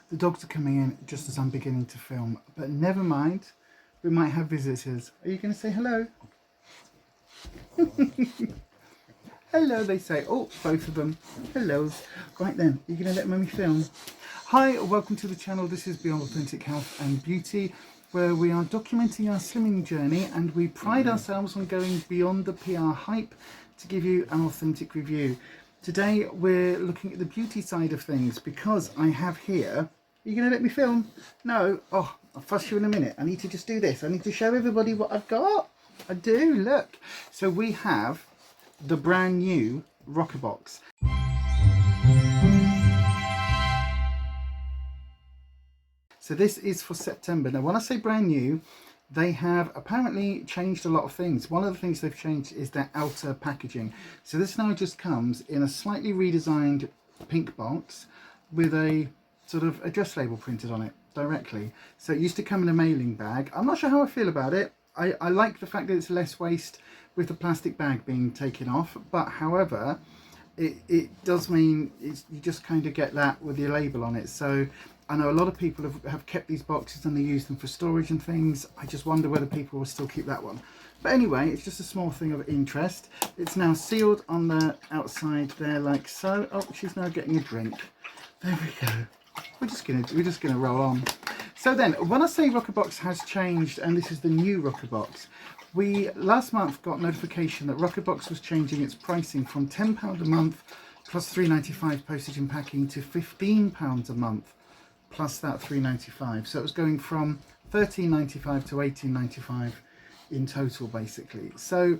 The dogs are coming in just as I'm beginning to film, but never mind. We might have visitors. Are you going to say hello? Hello, they say. Oh, both of them. Hellos. Right then, you're going to let Mummy film. Hi, welcome to the channel. This is Beyond Authentic Health and Beauty, where we are documenting our slimming journey, and we pride ourselves on going beyond the PR hype to give you an authentic review. Today we're looking at the beauty side of things because I have here... Are you going to let me film? No? Oh, I'll fuss you in a minute. I need to just do this. I need to show everybody what I've got. I do, look. So we have the brand new Roccabox. So this is for September. Now when I say brand new, they have apparently changed a lot of things. One of the things they've changed is their outer packaging. So this now just comes in a slightly redesigned pink box with a sort of address label printed on it directly. So it used to come in a mailing bag. I'm not sure how I feel about it. I like the fact that it's less waste with the plastic bag being taken off, but however, it does mean you just kind of get that with your label on it. So I know a lot of people have kept these boxes and they use them for storage and things. I just wonder whether people will still keep that one. But anyway, it's just a small thing of interest. It's now sealed on the outside there like so. Oh, she's now getting a drink. There we go. We're just gonna roll on. So then, when I say Roccabox has changed, and this is the new Roccabox, we last month got notification that Roccabox was changing its pricing from £10 a month plus £3.95 postage and packing to £15 a month plus that £3.95. So it was going from £13.95 to £18.95 in total, basically. So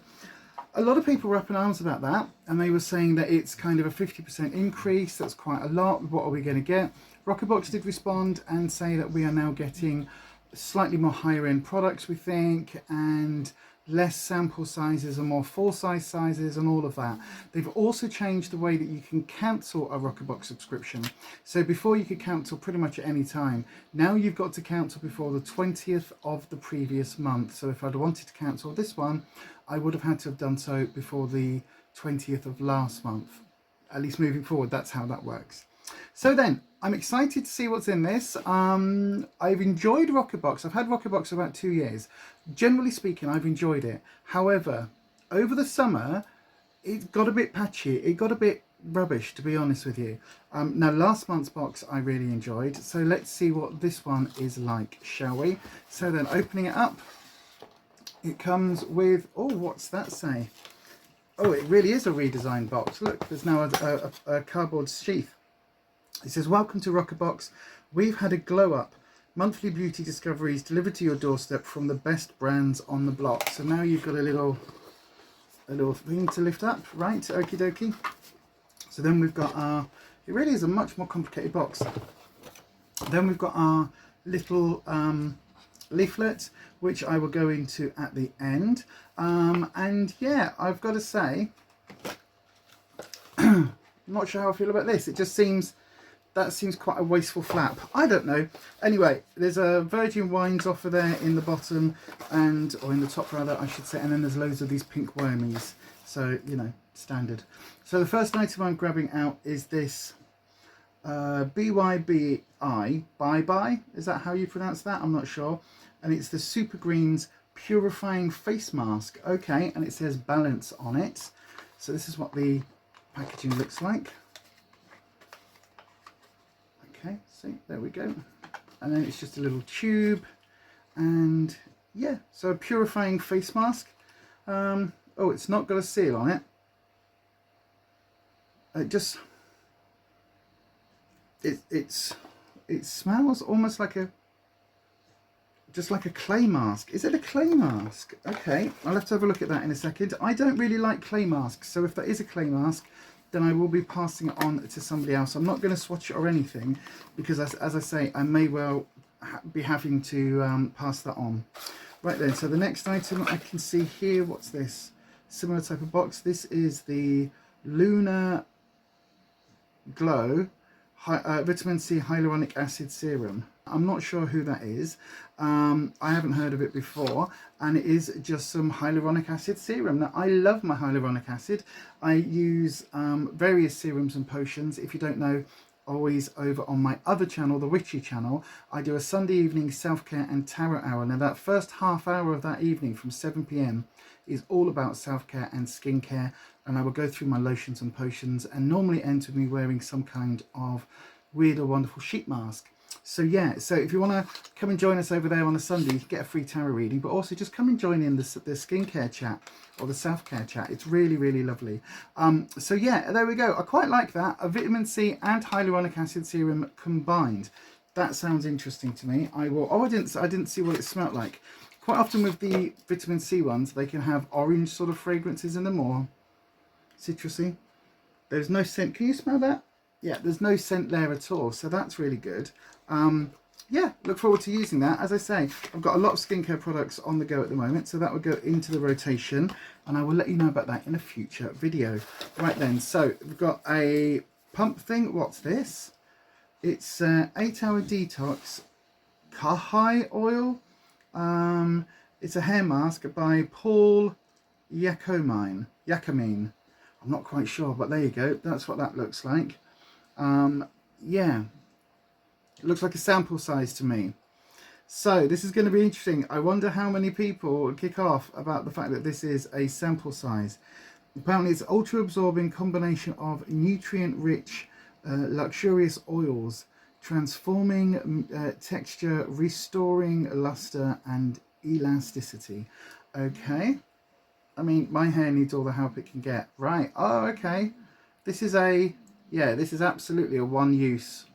a lot of people were up in arms about that, and they were saying that it's kind of a 50% increase. That's quite a lot. What are we going to get? Roccabox did respond and say that we are now getting slightly more higher end products, we think, and less sample sizes and more full size sizes and all of that. They've also changed the way that you can cancel a Roccabox subscription. So before you could cancel pretty much at any time. Now you've got to cancel before the 20th of the previous month. So if I'd wanted to cancel this one, I would have had to have done so before the 20th of last month. At least moving forward, that's how that works. So then, I'm excited to see what's in this. I've enjoyed Roccabox. I've had Roccabox for about 2 years. Generally speaking, I've enjoyed it. However, over the summer, it got a bit patchy. It got a bit rubbish, to be honest with you. Now, last month's box I really enjoyed. So let's see what this one is like, shall we? So then, opening it up, it comes with... Oh, what's that say? Oh, it really is a redesigned box. Look, there's now a cardboard sheath. It says, welcome to Roccabox. We've had a glow up. Monthly beauty discoveries delivered to your doorstep from the best brands on the block. So now you've got a little thing to lift up, right? Okie dokie. So then we've got our... It really is a much more complicated box. Then we've got our little leaflet, which I will go into at the end. And yeah, I've got to say, I'm not sure how I feel about this. It just seems... That seems quite a wasteful flap. I don't know. Anyway, there's a Virgin Wines offer there in the bottom, or in the top rather, I should say, and then there's loads of these pink wormies. So, you know, standard. So the first item I'm grabbing out is this ByBi, ByBi, is that how you pronounce that? I'm not sure. And it's the Super Greens Purifying Face Mask. Okay, and it says Balance on it. So this is what the packaging looks like. Okay, see, there we go. And then it's just a little tube, and yeah, so a purifying face mask. Oh, it's not got a seal on it. It smells almost like just like a clay mask. Is it a clay mask? Okay, I'll have to have a look at that in a second. I don't really like clay masks, so if that is a clay mask, then I will be passing it on to somebody else. I'm not going to swatch it or anything, because as I say, I may well be having to pass that on. Right then, so the next item I can see here, what's this? Similar type of box. This is the LUNAR Glow Vitamin C Hyaluronic Acid Serum. I'm not sure who that is. I haven't heard of it before, and it is just some hyaluronic acid serum. Now, I love my hyaluronic acid. I use various serums and potions. If you don't know, always over on my other channel, the Witchy channel. I do a Sunday evening self-care and tarot hour. Now that first half hour of that evening from 7 p.m. is all about self-care and skincare, and I will go through my lotions and potions, and normally ends with me wearing some kind of weird or wonderful sheet mask. So yeah, so if you want to come and join us over there on a Sunday, you can get a free tarot reading, but also just come and join in the skincare chat or the self-care chat. It's really, really lovely. So yeah, there we go. I quite like that. A vitamin C and hyaluronic acid serum combined. That sounds interesting to me. I will. Oh, I didn't see what it smelled like. Quite often with the vitamin C ones, they can have orange sort of fragrances in them, or citrusy. There's no scent. Can you smell that? Yeah, there's no scent there at all, so that's really good. Yeah, look forward to using that. As I say, I've got a lot of skincare products on the go at the moment, so that will go into the rotation, and I will let you know about that in a future video. Right then, so we've got a pump thing. What's this? It's 8-hour detox Kahai oil. It's a hair mask by Paul YACOMINE. I'm not quite sure, but there you go. That's what that looks like. Yeah, it looks like a sample size to me. So this is going to be interesting. I wonder how many people kick off about the fact that this is a sample size. Apparently it's ultra absorbing combination of nutrient rich luxurious oils, transforming texture, restoring luster and elasticity. Okay, I mean, my hair needs all the help it can get. Right. Oh, okay. This is a, yeah, this is absolutely a one use.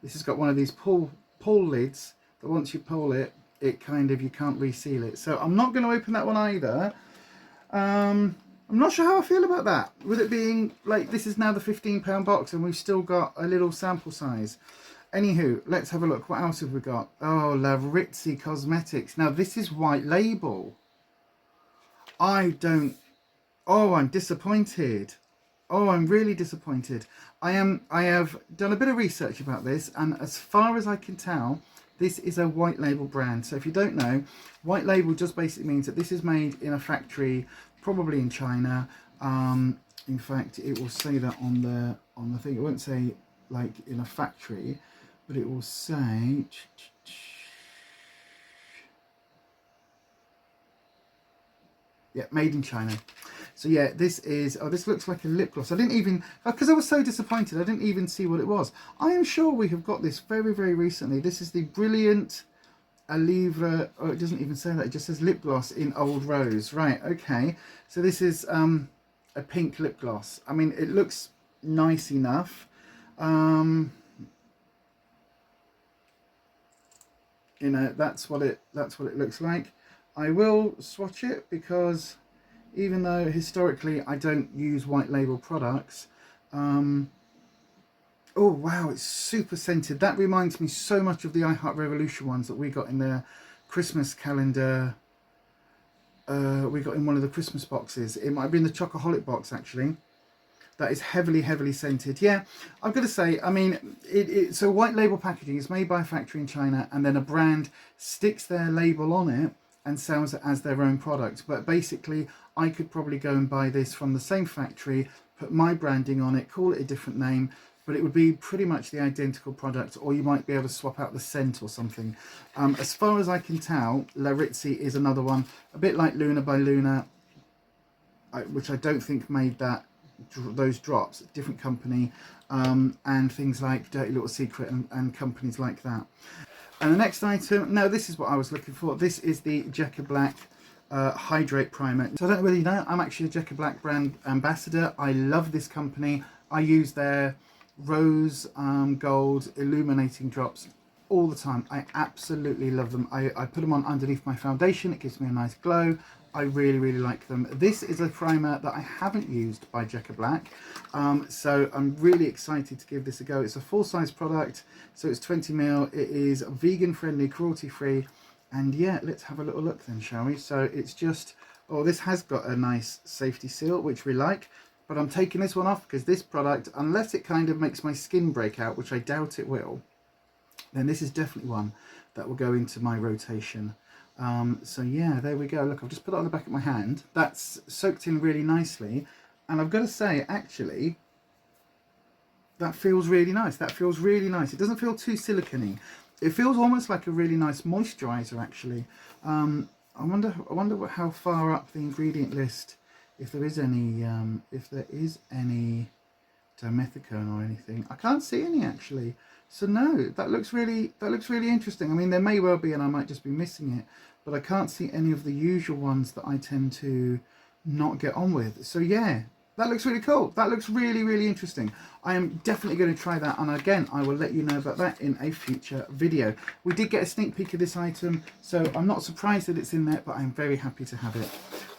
This has got one of these pull lids that once you pull it, it kind of, you can't reseal it. So I'm not going to open that one either. I'm not sure how I feel about that. With it being like, this is now the £15 box and we've still got a little sample size. Anywho, let's have a look. What else have we got? Oh, Laritzi Cosmetics. Now this is white label. I'm disappointed. Oh, I'm really disappointed. I have done a bit of research about this, and as far as I can tell, this is a white label brand. So if you don't know, white label just basically means that this is made in a factory, probably in China. In fact, it will say that on the thing. It won't say like in a factory, but it will say, yeah, made in China. So yeah, this is, oh, this looks like a lip gloss. I didn't even, because I was so disappointed, I didn't even see what it was. I am sure we have got this very, very recently. This is the Brilliant Alivra, oh, it doesn't even say that, it just says lip gloss in Old Rose. Right, okay. So this is a pink lip gloss. I mean, it looks nice enough. You know, that's what it looks like. I will swatch it because even though historically I don't use white label products, oh wow, it's super scented. That reminds me so much of the I Heart Revolution ones that we got in the Christmas calendar. We got in one of the Christmas boxes. It might have been the Chocoholic box actually. That is heavily, heavily scented. Yeah, I've got to say, I mean, so white label packaging is made by a factory in China, and then a brand sticks their label on it and sells it as their own product. But basically, I could probably go and buy this from the same factory, put my branding on it, call it a different name, but it would be pretty much the identical product, or you might be able to swap out the scent or something. As far as I can tell, Laritzi is another one, a bit like LUNAR by LUNAR, which I don't think made those drops, different company, and things like Dirty Little Secret and companies like that. And the next item, now this is what I was looking for. This is the JECCA BLAC Hydrate Primer. So I don't know whether you know, I'm actually a JECCA BLAC brand ambassador. I love this company. I use their rose gold illuminating drops all the time. I absolutely love them. I put them on underneath my foundation. It gives me a nice glow. I really, really like them. This is a primer that I haven't used by JECCA BLAC, so I'm really excited to give this a go. It's a full-size product, so it's 20ml. It is vegan-friendly, cruelty-free, and yeah, let's have a little look then, shall we? So it's just, oh, this has got a nice safety seal, which we like, but I'm taking this one off because this product, unless it kind of makes my skin break out, which I doubt it will, then this is definitely one that will go into my rotation. So yeah, there we go. Look, I've just put it on the back of my hand. That's soaked in really nicely. And I've got to say, actually, that feels really nice. That feels really nice. It doesn't feel too silicone-y. It feels almost like a really nice moisturizer, actually. I wonder how far up the ingredient list, if there is any dimethicone or anything. I can't see any, actually. So no, that looks really interesting. I mean, there may well be, and I might just be missing it, but I can't see any of the usual ones that I tend to not get on with. So yeah, that looks really cool. That looks really interesting. I am definitely going to try that, and again, I will let you know about that in a future video. We did get a sneak peek of this item, so I'm not surprised that it's in there, but I'm very happy to have it.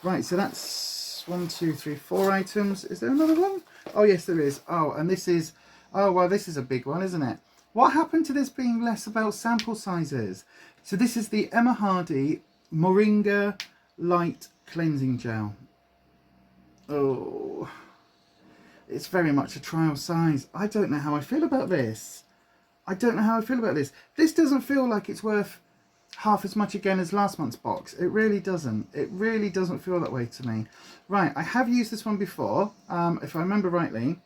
Right, so that's 1, 2, 3, 4 items. Is there another one? Oh yes, there is. Oh, and this is, oh well, this is a big one, isn't it? What happened to this being less about sample sizes? So this is the Emma Hardie Moringa Light Cleansing Gel. Oh, it's very much a trial size. I don't know how I feel about this. I don't know how I feel about this. This doesn't feel like it's worth half as much again as last month's box. It really doesn't. It really doesn't feel that way to me. Right, I have used this one before. If I remember rightly,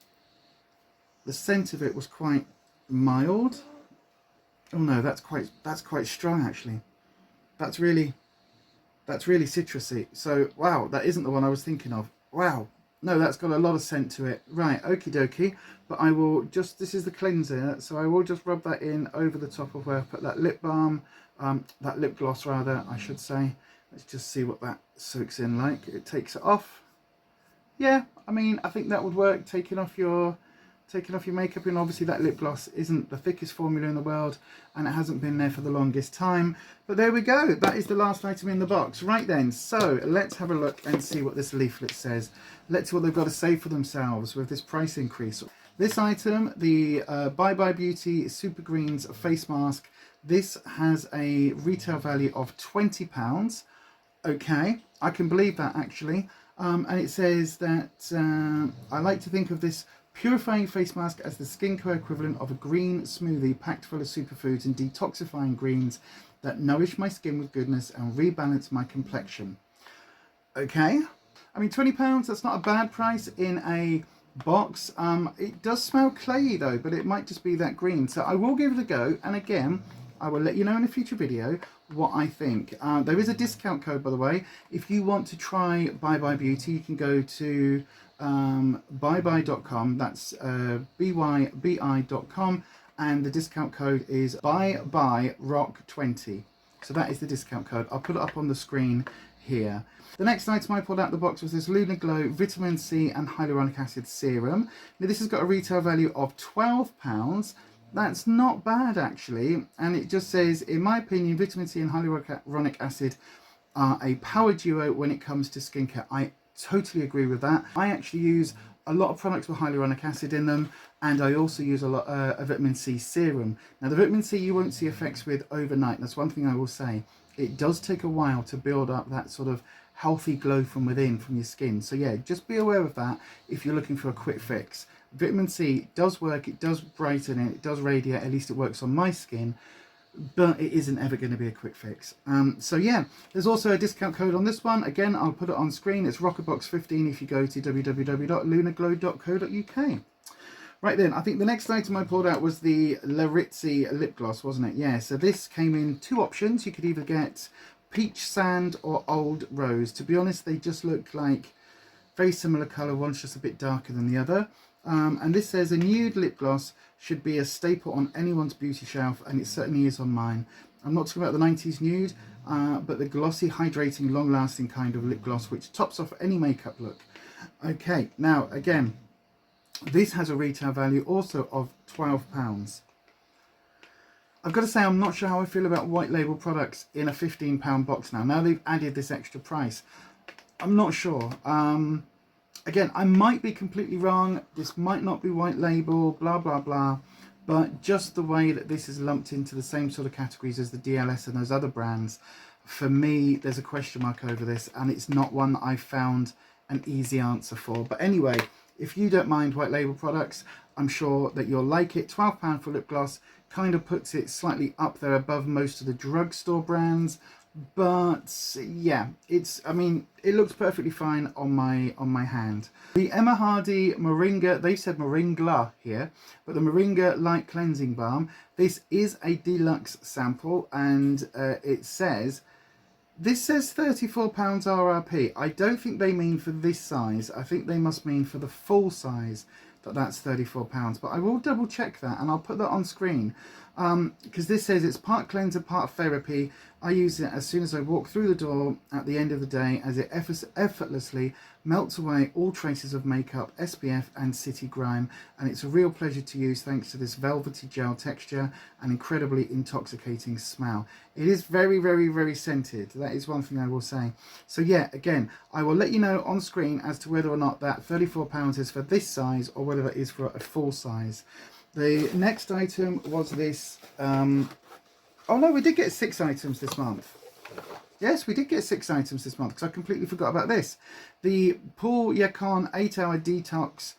the scent of it was quite mild. Oh no, that's quite strong, actually. That's really citrusy. So wow, that isn't the one I was thinking of. Wow, no, that's got a lot of scent to it. Right, okie dokie. But I will just, this is the cleanser, so I will just rub that in over the top of where I put that lip balm, that lip gloss rather, I should say. Let's just see what that soaks in like. It takes it off. Yeah, I mean, I think that would work, taking off your makeup, and obviously that lip gloss isn't the thickest formula in the world, and it hasn't been there for the longest time. But there we go, that is the last item in the box. Right then, so let's have a look and see what this leaflet says. Let's see what they've got to say for themselves with this price increase. This item, the ByBi Beauty Super Greens face mask, this has a retail value of £20. Okay, I can believe that, actually. And it says that I like to think of this purifying face mask as the skincare equivalent of a green smoothie packed full of superfoods and detoxifying greens that nourish my skin with goodness and rebalance my complexion. Okay, I mean, £20, that's not a bad price in a box. It does smell clayey though, but it might just be that green. So I will give it a go, and again, I will let you know in a future video what I think. There is a discount code, by the way. If you want to try ByBi Beauty, you can go to bybi.com, that's bybi.com, and the discount code is ByBiRock20. So that is the discount code. I'll put it up on the screen here. The next item I pulled out of the box was this LUNAR Glow Vitamin C and Hyaluronic Acid Serum. Now this has got a retail value of £12. That's not bad, actually, and it just says, in my opinion, vitamin C and hyaluronic acid are a power duo when it comes to skincare. I totally agree with that. I actually use a lot of products with hyaluronic acid in them, and I also use a lot of vitamin C serum. Now the vitamin C you won't see effects with overnight. That's one thing I will say. It does take a while to build up that sort of healthy glow from within, from your skin. So yeah, just be aware of that if you're looking for a quick fix. Vitamin C does work, it does brighten it, it does radiate, at least it works on my skin, but it isn't ever going to be a quick fix. So yeah, there's also a discount code on this one. Again, I'll put it on screen. It's Roccabox 15 if you go to www.lunarglow.co.uk. Right then, I think the next item I pulled out was the Laritzi lip gloss, wasn't it? Yeah, so this came in two options. You could either get Peach Sand or Old Rose. To be honest, they just look like very similar colour. One's just a bit darker than the other. And this says a nude lip gloss should be a staple on anyone's beauty shelf, and it certainly is on mine. I'm not talking about the 90s nude, but the glossy, hydrating, long-lasting kind of lip gloss which tops off any makeup look. Okay, now again, this has a retail value also of £12. I've got to say, I'm not sure how I feel about white label products in a £15 box now. Now they've added this extra price. I'm not sure. Again, I might be completely wrong. This might not be white label, blah, blah, blah. But just the way that this is lumped into the same sort of categories as the DLS and those other brands, for me, there's a question mark over this. And it's not one that I've found an easy answer for. But anyway, if you don't mind white label products, I'm sure that you'll like it. £12 for lip gloss kind of puts it slightly up there above most of the drugstore brands. but yeah, it's, I mean, it looks perfectly fine on my hand. The Emma Hardie Moringa, they've said Moringa here, but the Moringa Light Cleansing Balm, this is a deluxe sample, and it says, this says £34 RRP. I don't think they mean for this size. I think they must mean for the full size that's £34, but I will double check that, and I'll put that on screen, because this says it's part cleanser, part therapy. I use it as soon as I walk through the door at the end of the day, as it effortlessly melts away all traces of makeup, SPF and city grime, and it's a real pleasure to use thanks to this velvety gel texture and incredibly intoxicating smell. It is very, very, very scented. That is one thing I will say. So yeah, again, I will let you know on screen as to whether or not that £34 is for this size or whether it is for a full size. The next item was this, oh no, we did get 6 items this month. Yes, we did get 6 items this month, because I completely forgot about this. The Paul Yacon 8-hour detox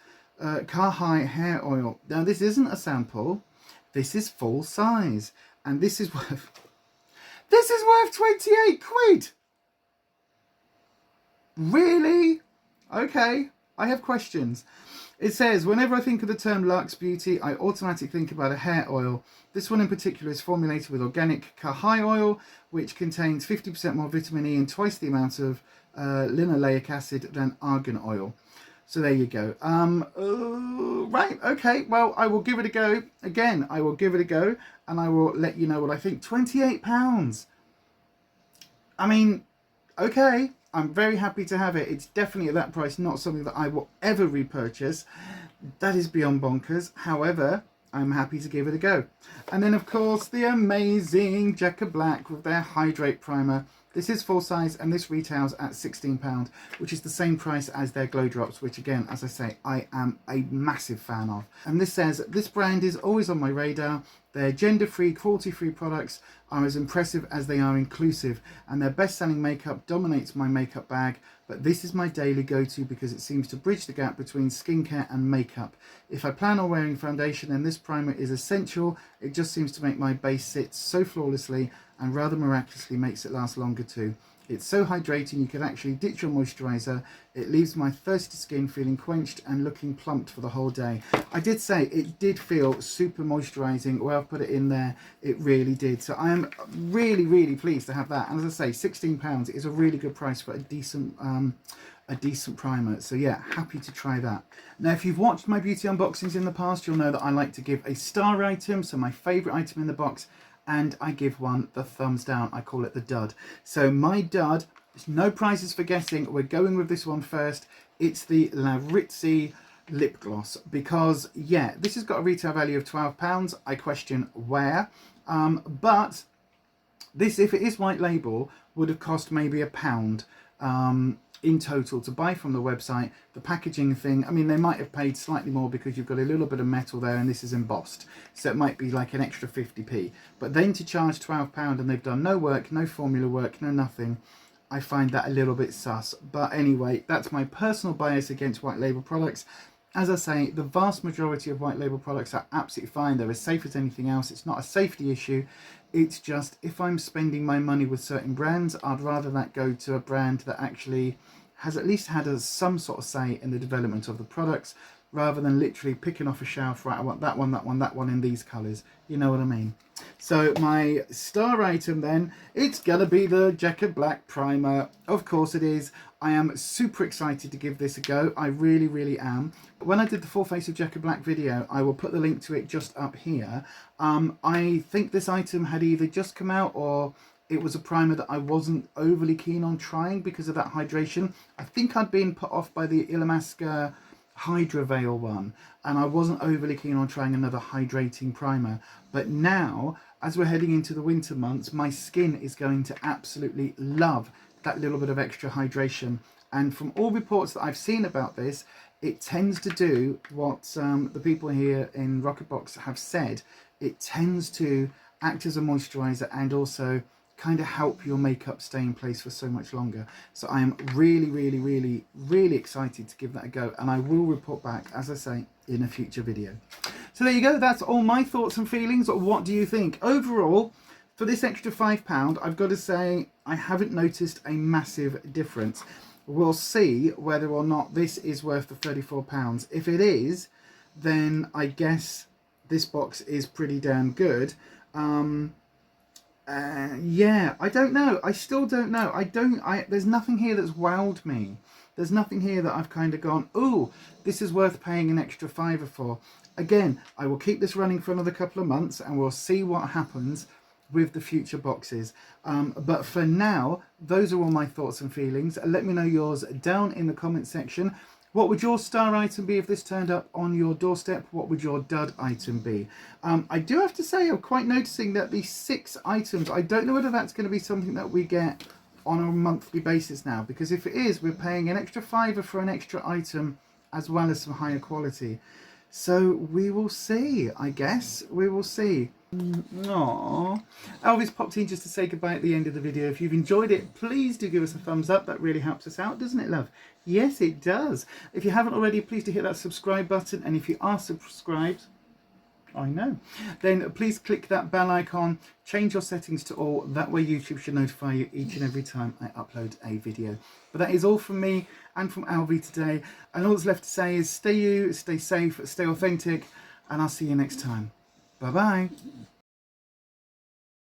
car high hair oil. Now this isn't a sample, this is full size, and this is worth 28 quid. Really? Okay, I have questions. It says, whenever I think of the term luxe beauty, I automatically think about a hair oil. This one in particular is formulated with organic Kahai oil, which contains 50% more vitamin E and twice the amount of linoleic acid than argan oil. So there you go. Right, okay, well, I will give it a go. Again, I will give it a go, and I will let you know what I think. £28. I mean, okay. I'm very happy to have it. It's definitely at that price not something that I will ever repurchase. That is beyond bonkers. However, I'm happy to give it a go. And then of course the amazing JECCA Black with their Hydrate Primer. This is full size and this retails at £16, which is the same price as their Glow Drops, which again, as I say, I am a massive fan of. And this says, this brand is always on my radar. Their gender-free, cruelty-free products are as impressive as they are inclusive, and their best-selling makeup dominates my makeup bag, but this is my daily go-to because it seems to bridge the gap between skincare and makeup. If I plan on wearing foundation, then this primer is essential. It just seems to make my base sit so flawlessly, and rather miraculously makes it last longer too. It's so hydrating you can actually ditch your moisturiser. It leaves my thirsty skin feeling quenched and looking plumped for the whole day. I did say it did feel super moisturising where I've put it in there. It really did. So I am really, really pleased to have that. And as I say, £16 is a really good price for a decent primer. So yeah, happy to try that. Now, if you've watched my beauty unboxings in the past, you'll know that I like to give a star item. So my favourite item in the box, and I give one the thumbs down. I call it the dud. So my dud, there's no prizes for guessing. We're going with this one first. It's the La Rizzi lip gloss, because yeah, this has got a retail value of £12. I question where, but this, if it is white label, would have cost maybe £1 in total to buy from the website. The packaging thing, I mean, they might have paid slightly more because you've got a little bit of metal there and this is embossed, so it might be like an extra 50p, but then to charge £12 and they've done no work, no formula work, no nothing, I find that a little bit sus. But anyway, that's my personal bias against white label products. As I say, the vast majority of white label products are absolutely fine. They're as safe as anything else. It's not a safety issue. It's just, if I'm spending my money with certain brands, I'd rather that go to a brand that actually has at least had some sort of say in the development of the products, rather than literally picking off a shelf, right, I want that one, that one, that one in these colours. You know what I mean? So my star item then, it's gonna be the JECCA Black Primer. Of course it is. I am super excited to give this a go. I really, really am. When I did the full face of JECCA Black video, I will put the link to it just up here. I think this item had either just come out or it was a primer that I wasn't overly keen on trying because of that hydration. I think I'd been put off by the Illamasqua Hydra Veil one, and I wasn't overly keen on trying another hydrating primer. But now, as we're heading into the winter months, my skin is going to absolutely love that little bit of extra hydration. And from all reports that I've seen about this, it tends to do what the people here in Roccabox have said. It tends to act as a moisturizer and also kind of help your makeup stay in place for so much longer. So I am really, really, really, really excited to give that a go, and I will report back, as I say, in a future video. So there you go. That's all my thoughts and feelings. What do you think? Overall, For this extra £5, I've got to say I haven't noticed a massive difference. We'll see whether or not this is worth the £34. If it is, then I guess this box is pretty damn good. Yeah, I don't know. I still don't know. There's nothing here that's wowed me. There's nothing here that I've kind of gone, ooh, this is worth paying an extra £5 for. Again, I will keep this running for another couple of months and we'll see what happens with the future boxes. But for now, those are all my thoughts and feelings. Let me know yours down in the comment section. What would your star item be if this turned up on your doorstep? What would your dud item be? I do have to say, I'm quite noticing that these 6 items, I don't know whether that's going to be something that we get on a monthly basis now, because if it is, we're paying an extra £5 for an extra item as well as some higher quality. So we will see, I guess. We will see. Aww. Elvis popped in just to say goodbye at the end of the video. If you've enjoyed it, please do give us a thumbs up. That really helps us out, doesn't it, love? Yes, it does. If you haven't already, please do hit that subscribe button. And if you are subscribed, I know, then please click that bell icon, change your settings to all. That way YouTube should notify you each and every time I upload a video. But that is all from me and from Alvi today. And all that's left to say is stay you, stay safe, stay authentic, and I'll see you next time. Bye-bye.